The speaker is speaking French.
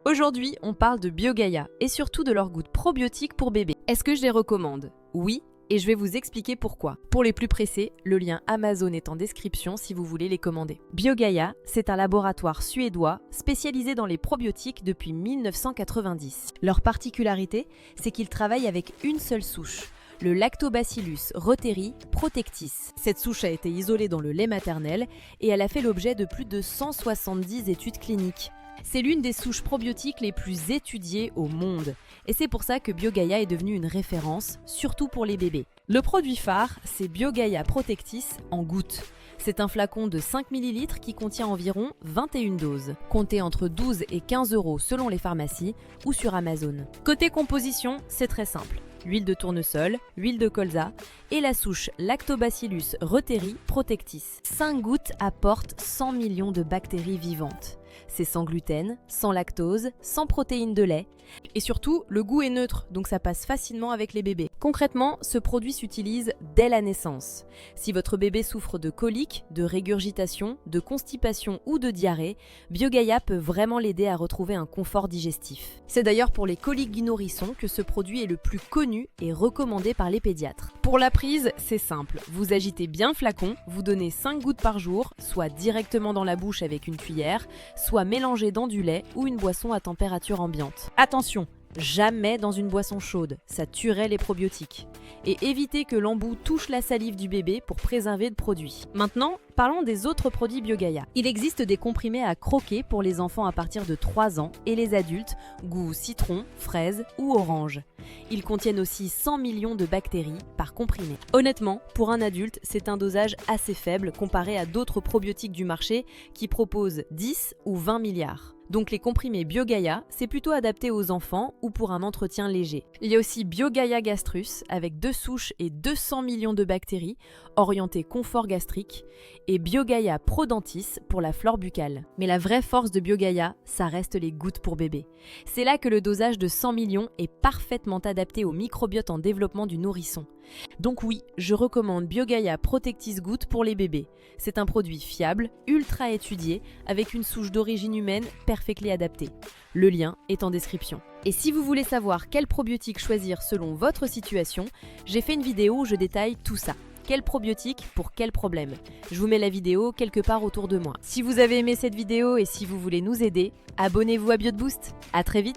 Aujourd'hui, on parle de BioGaia et surtout de leur goût probiotique pour bébés. Est-ce que je les recommande? Oui, et je vais vous expliquer pourquoi. Pour les plus pressés, le lien Amazon est en description si vous voulez les commander. BioGaia, c'est un laboratoire suédois spécialisé dans les probiotiques depuis 1990. Leur particularité, c'est qu'ils travaillent avec une seule souche, le Lactobacillus reuteri protectis. Cette souche a été isolée dans le lait maternel et elle a fait l'objet de plus de 170 études cliniques. C'est l'une des souches probiotiques les plus étudiées au monde. Et c'est pour ça que BioGaia est devenue une référence, surtout pour les bébés. Le produit phare, c'est BioGaia Protectis en gouttes. C'est un flacon de 5 ml qui contient environ 21 doses, comptées entre 12 et 15 € selon les pharmacies ou sur Amazon. Côté composition, c'est très simple. Huile de tournesol, huile de colza et la souche Lactobacillus reuteri protectis. 5 gouttes apportent 100 millions de bactéries vivantes. C'est sans gluten, sans lactose, sans protéines de lait. Et surtout, le goût est neutre, donc ça passe facilement avec les bébés. Concrètement, ce produit s'utilise dès la naissance. Si votre bébé souffre de coliques, de régurgitation, de constipation ou de diarrhée, BioGaia peut vraiment l'aider à retrouver un confort digestif. C'est d'ailleurs pour les coliques du nourrisson que ce produit est le plus connu et recommandé par les pédiatres. Pour la prise, c'est simple. Vous agitez bien le flacon, vous donnez 5 gouttes par jour, soit directement dans la bouche avec une cuillère, soit mélangé dans du lait ou une boisson à température ambiante. Attention, jamais dans une boisson chaude, ça tuerait les probiotiques. Et évitez que l'embout touche la salive du bébé pour préserver le produit. Maintenant, parlons des autres produits BioGaia. Il existe des comprimés à croquer pour les enfants à partir de 3 ans et les adultes, goût citron, fraise ou orange. Ils contiennent aussi 100 millions de bactéries par comprimé. Honnêtement, pour un adulte, c'est un dosage assez faible comparé à d'autres probiotiques du marché qui proposent 10 ou 20 milliards. Donc les comprimés BioGaia, c'est plutôt adapté aux enfants ou pour un entretien léger. Il y a aussi BioGaia Gastrus avec 2 souches et 200 millions de bactéries, orienté confort gastrique, et BioGaia Prodentis pour la flore buccale. Mais la vraie force de BioGaia, ça reste les gouttes pour bébé. C'est là que le dosage de 100 millions est parfaitement adapté au microbiote en développement du nourrisson. Donc oui, je recommande BioGaia Protectis Gouttes pour les bébés. C'est un produit fiable, ultra étudié, avec une souche d'origine humaine perfectly adaptée. Le lien est en description. Et si vous voulez savoir quel probiotique choisir selon votre situation, j'ai fait une vidéo où je détaille tout ça. Quel probiotique pour quel problème? Je vous mets la vidéo quelque part autour de moi. Si vous avez aimé cette vidéo et si vous voulez nous aider, abonnez-vous à BioBoost. À très vite!